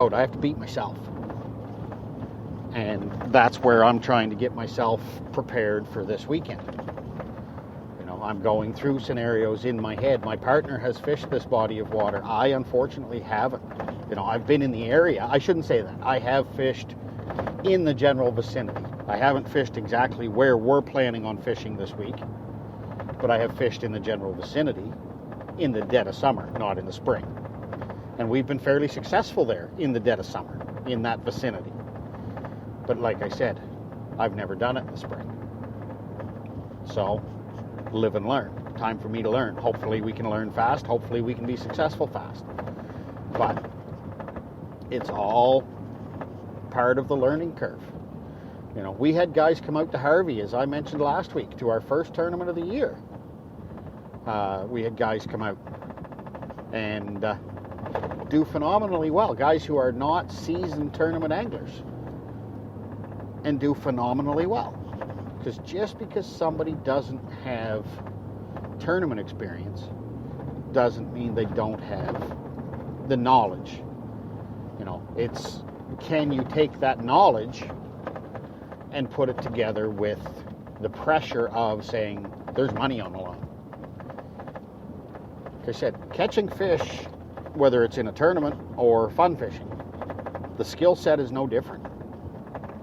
I have to beat myself. And that's where I'm trying to get myself prepared for this weekend. You know, I'm going through scenarios in my head. My partner has fished this body of water. I unfortunately haven't. You know, I've been in the area. I shouldn't say that. I have fished in the general vicinity. I haven't fished exactly where we're planning on fishing this week, but I have fished in the general vicinity in the dead of summer, not in the spring. And we've been fairly successful there in the dead of summer, in that vicinity. But like I said, I've never done it in the spring. So, live and learn. Time for me to learn. Hopefully we can learn fast. Hopefully we can be successful fast. But it's all part of the learning curve. You know, we had guys come out to Harvey, as I mentioned last week, to our first tournament of the year. We had guys come out and do phenomenally well. Guys who are not seasoned tournament anglers and do phenomenally well. Because just because somebody doesn't have tournament experience doesn't mean they don't have the knowledge. You know, it's, can you take that knowledge and put it together with the pressure of saying there's money on the line? Like I said, catching fish, whether it's in a tournament or fun fishing, the skill set is no different.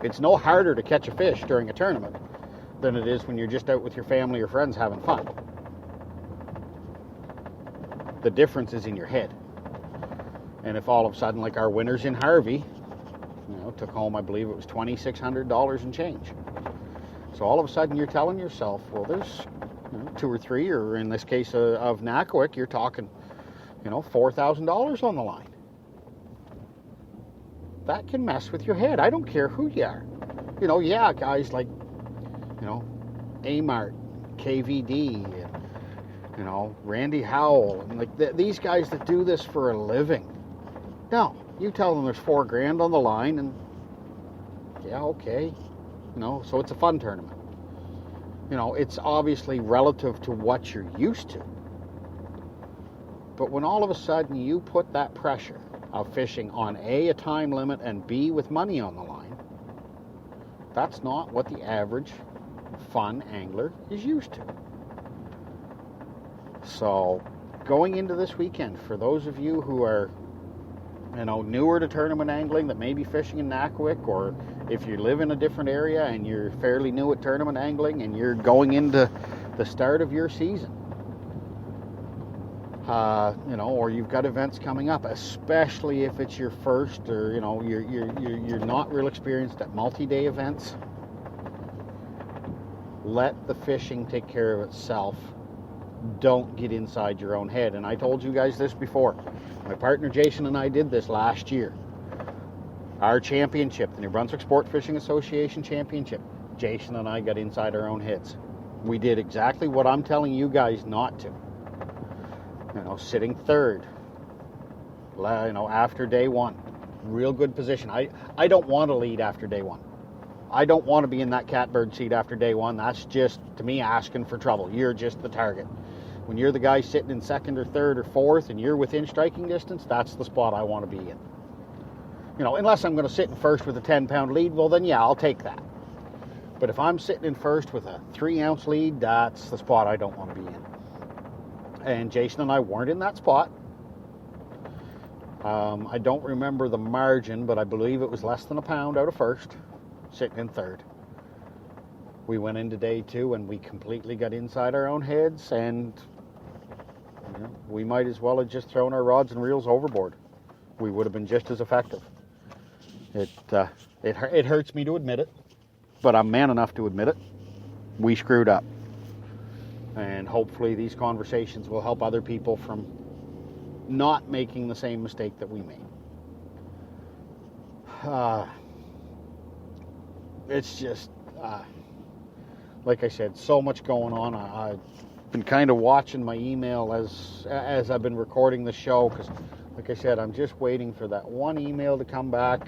It's no harder to catch a fish during a tournament than it is when you're just out with your family or friends having fun. The difference is in your head. And if all of a sudden, like our winners in Harvey, you know, took home, I believe it was $2,600 and change. So all of a sudden you're telling yourself, well, there's, you know, 2 or 3, or in this case of Nackawic, you're talking, you know, $4,000 on the line. That can mess with your head. I don't care who you are. You know, yeah, guys like, you know, Amart, KVD, and, you know, Randy Howell, and like these guys that do this for a living. No, you tell them there's $4,000 on the line, and yeah, okay, you know, so it's a fun tournament. You know, it's obviously relative to what you're used to. But when all of a sudden you put that pressure of fishing on A, a time limit, and B, with money on the line, that's not what the average fun angler is used to. So, going into this weekend, for those of you who are, you know, newer to tournament angling, that may be fishing in Nackawic, or if you live in a different area and you're fairly new at tournament angling and you're going into the start of your season, you know, or you've got events coming up, especially if it's your first, or, you know, you're not real experienced at multi-day events. Let the fishing take care of itself. Don't get inside your own head. And I told you guys this before. My partner Jason and I did this last year. Our championship, the New Brunswick Sport Fishing Association Championship, Jason and I got inside our own heads. We did exactly what I'm telling you guys not to. You know, sitting third, you know, after day one. Real good position. I don't want to lead after day one. I don't want to be in that catbird seat after day one. That's just, to me, asking for trouble. You're just the target. When you're the guy sitting in second or third or fourth and you're within striking distance, that's the spot I want to be in. You know, unless I'm going to sit in first with a 10-pound lead, well then yeah, I'll take that. But if I'm sitting in first with a 3-ounce lead, that's the spot I don't want to be in. And Jason and I weren't in that spot. I don't remember the margin, but I believe it was less than a pound out of first, sitting in third. We went into day two and we completely got inside our own heads, and you know, we might as well have just thrown our rods and reels overboard. We would have been just as effective. It hurts me to admit it, but I'm man enough to admit it. We screwed up. And hopefully these conversations will help other people from not making the same mistake that we made. It's just, like I said, so much going on. I've been kind of watching my email as I've been recording the show, because, like I said, I'm just waiting for that one email to come back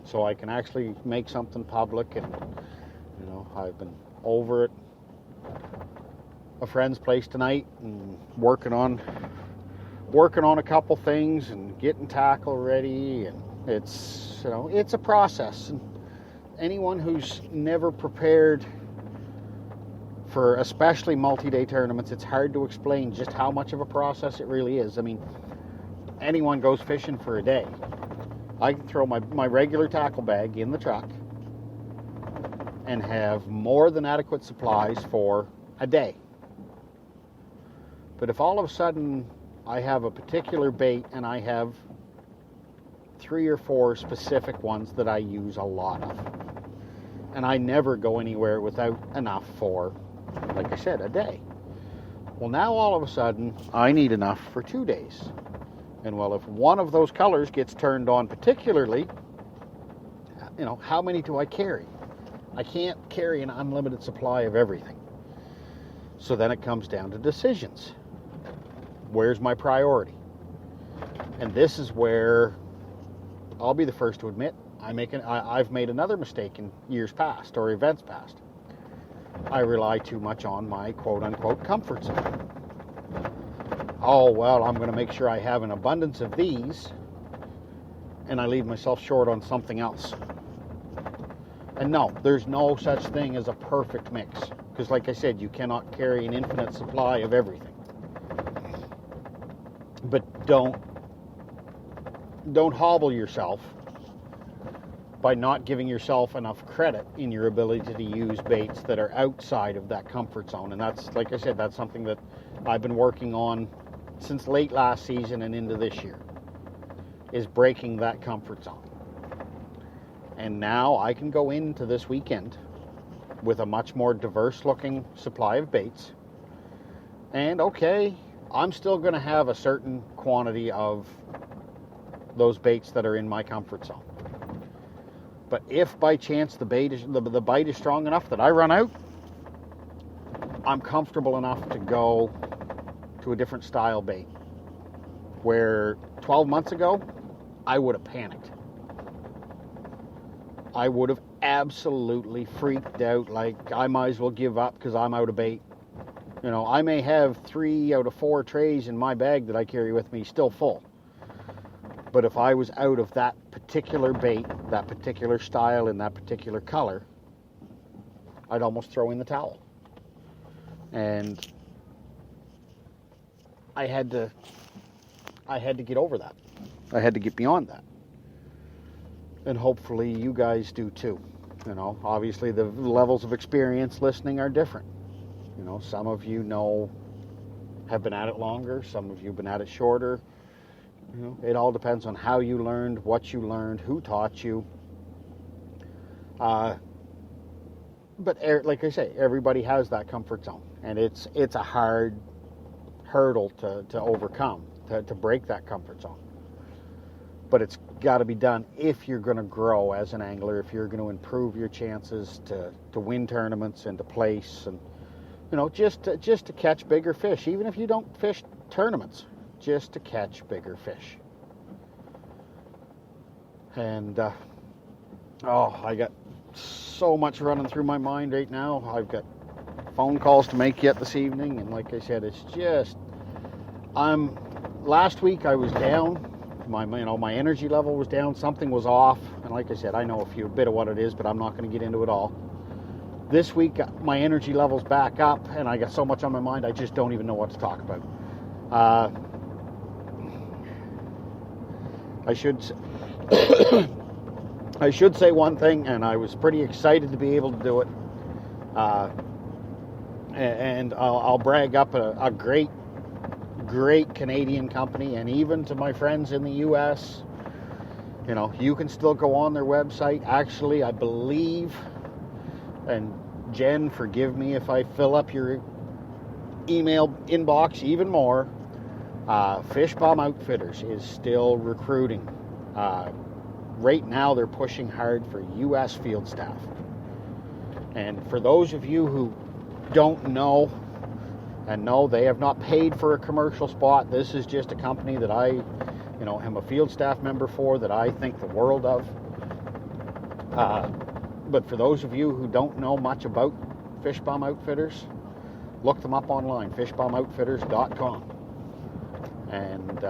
so I can actually make something public. And, you know, I've been over at a friend's place tonight and working on working on a couple things and getting tackle ready, and it's, you know, it's a process. And anyone who's never prepared for especially multi-day tournaments, it's hard to explain just how much of a process it really is. I mean, anyone goes fishing for a day. I can throw my regular tackle bag in the truck and have more than adequate supplies for a day. But if all of a sudden I have a particular bait and I have 3 or 4 specific ones that I use a lot of, and I never go anywhere without enough for, like I said, a day. Well, now all of a sudden I need enough for 2 days. And well, if one of those colors gets turned on particularly, you know, how many do I carry? I can't carry an unlimited supply of everything. So then it comes down to decisions. Where's my priority? And this is where I'll be the first to admit I've made another mistake in years past or events past. I rely too much on my quote-unquote comfort zone. Oh, well, I'm going to make sure I have an abundance of these, and I leave myself short on something else. And no, there's no such thing as a perfect mix, because like I said, you cannot carry an infinite supply of everything. But don't hobble yourself by not giving yourself enough credit in your ability to use baits that are outside of that comfort zone. And that's, like I said, that's something that I've been working on since late last season and into this year, is breaking that comfort zone. And now I can go into this weekend with a much more diverse looking supply of baits. And okay, I'm still going to have a certain quantity of those baits that are in my comfort zone. But if by chance the bite is strong enough that I run out, I'm comfortable enough to go to a different style bait. Where 12 months ago, I would have panicked. I would have absolutely freaked out, like I might as well give up because I'm out of bait. You know, I may have 3 out of 4 trays in my bag that I carry with me still full. But if I was out of that particular bait, that particular style, and that particular color, I'd almost throw in the towel. And I had to get over that. I had to get beyond that. And hopefully you guys do too. You know, obviously the levels of experience listening are different. You know, some of you have been at it longer, some of you have been at it shorter. You know, it all depends on how you learned, what you learned, who taught you. But like I say, everybody has that comfort zone, and it's a hard hurdle to overcome, to break that comfort zone. But it's got to be done if you're going to grow as an angler, if you're going to improve your chances to win tournaments and to place, and you know, just to catch bigger fish, even if you don't fish tournaments, just to catch bigger fish. And I got so much running through my mind right now. I've got phone calls to make yet this evening, and like I said, it's just last week I was down. My energy level was down, something was off, and like I said, I know a bit of what it is, but I'm not going to get into it all. This week my energy level's back up, and I got so much on my mind I just don't even know what to talk about. I should say one thing, and I was pretty excited to be able to do it, and I'll brag up a great Canadian company, and even to my friends in the US, you know, you can still go on their website. Actually, I believe, and Jen, forgive me if I fill up your email inbox even more, Fish Bomb Outfitters is still recruiting. Right now they're pushing hard for US field staff. And for those of you who don't know, and no, they have not paid for a commercial spot. This is just a company that I, am a field staff member for, that I think the world of. But for those of you who don't know much about Fish Bomb Outfitters, look them up online, fishbomboutfitters.com. And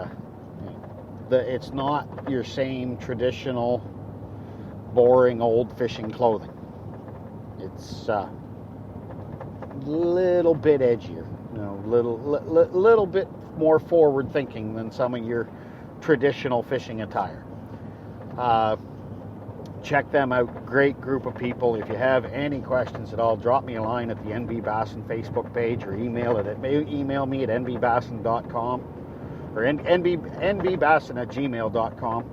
it's not your same traditional, boring old fishing clothing. It's little bit edgier, little bit more forward thinking than some of your traditional fishing attire. Check them out. Great group of people. If you have any questions at all, drop me a line at the NB Bassin Facebook page, or email me at nbbassin.com or nbbassin@gmail.com.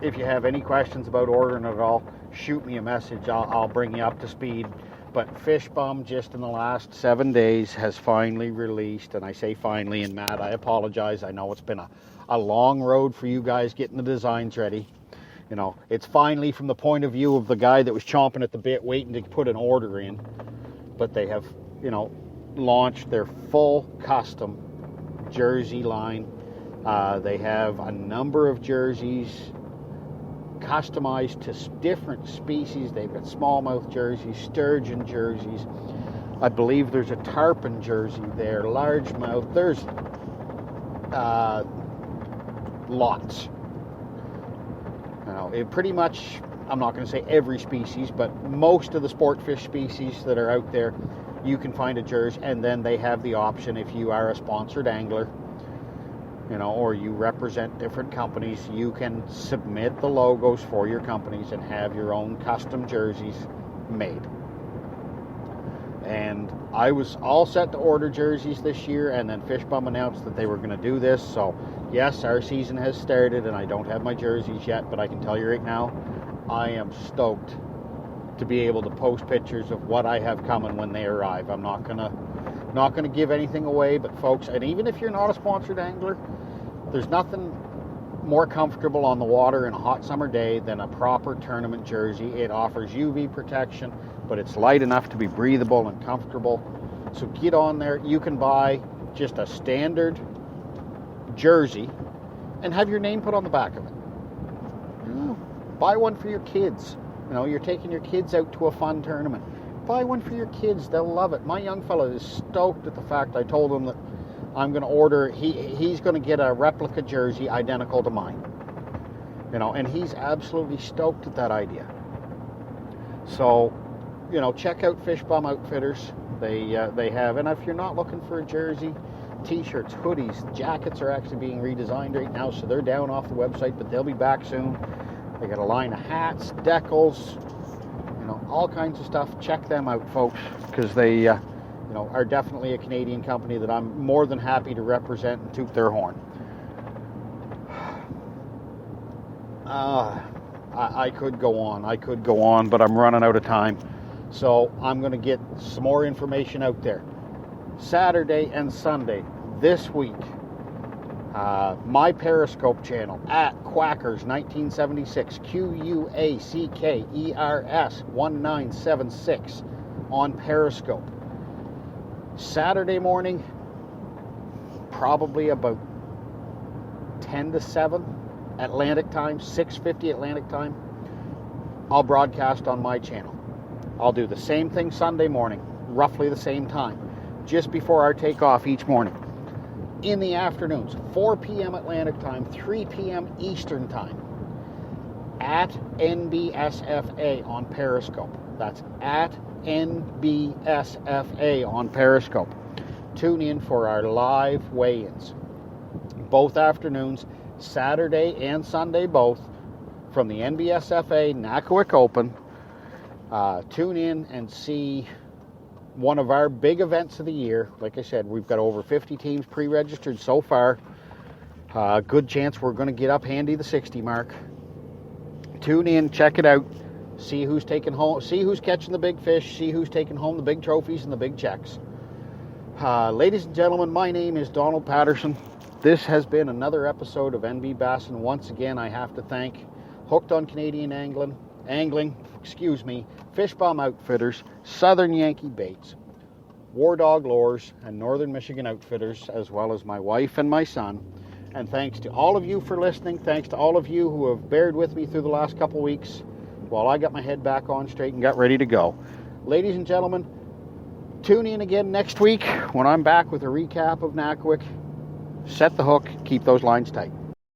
If you have any questions about ordering at all, shoot me a message. I'll bring you up to speed. But Fish Bum, just in the last 7 days, has finally released, and I say finally, and Matt, I apologize. I know it's been a long road for you guys getting the designs ready. It's finally from the point of view of the guy that was chomping at the bit waiting to put an order in. But they have, launched their full custom jersey line. They have a number of jerseys customized to different species. They've got smallmouth jerseys, sturgeon jerseys. I believe there's a tarpon jersey there, largemouth. There's lots. It pretty much, I'm not going to say every species, but most of the sport fish species that are out there, you can find a jersey. And then they have the option, if you are a sponsored angler, or you represent different companies, you can submit the logos for your companies and have your own custom jerseys made. And I was all set to order jerseys this year, and then Fish Bum announced that they were going to do this. So yes, our season has started, and I don't have my jerseys yet, but I can tell you right now, I am stoked to be able to post pictures of what I have coming when they arrive. I'm not gonna give anything away, but folks, and even if you're not a sponsored angler, there's nothing more comfortable on the water in a hot summer day than a proper tournament jersey. It offers UV protection, but it's light enough to be breathable and comfortable. So get on there. You can buy just a standard jersey and have your name put on the back of it. Buy one for your kids. You're taking your kids out to a fun tournament. Buy one for your kids. They'll love it. My young fella is stoked at the fact I told him that I'm going to order, he's going to get a replica jersey identical to mine. And he's absolutely stoked at that idea. So, check out Fish Bum Outfitters. They have, and if you're not looking for a jersey, t-shirts, hoodies, jackets are actually being redesigned right now, so they're down off the website, but they'll be back soon. They got a line of hats, decals, all kinds of stuff. Check them out, folks, because they are definitely a Canadian company that I'm more than happy to represent and toot their horn. I could go on, but I'm running out of time. So I'm going to get some more information out there. Saturday and Sunday this week, my Periscope channel at Quackers1976, Quackers 1976 on Periscope. Saturday morning, probably about 10 to 7 Atlantic time, 6:50 Atlantic time, I'll broadcast on my channel. I'll do the same thing Sunday morning, roughly the same time, just before our takeoff each morning. In the afternoons, 4 p.m. Atlantic time, 3 p.m. Eastern time, at NBSFA on Periscope. That's at NBSFA on Periscope. Tune in for our live weigh-ins. Both afternoons, Saturday and Sunday both, from the NBSFA Nackawic Open. Tune in and see one of our big events of the year. Like I said, we've got over 50 teams pre-registered so far. Good chance we're going to get up handy the 60 mark. Tune in, check it out, see who's taking home, see who's catching the big fish, see who's taking home the big trophies and the big checks. Ladies and gentlemen, my name is Donald Patterson. This has been another episode of NB Bassin. Once again, I have to thank Hooked on Canadian Angling, Fish Bum Outfitters, Southern Yankee Baits, War Dog Lures, and Northern Michigan Outfitters, as well as my wife and my son. And thanks to all of you for listening. Thanks to all of you who have bared with me through the last couple weeks while I got my head back on straight and got ready to go. Ladies and gentlemen, tune in again next week when I'm back with a recap of Nackawic. Set the hook, keep those lines tight.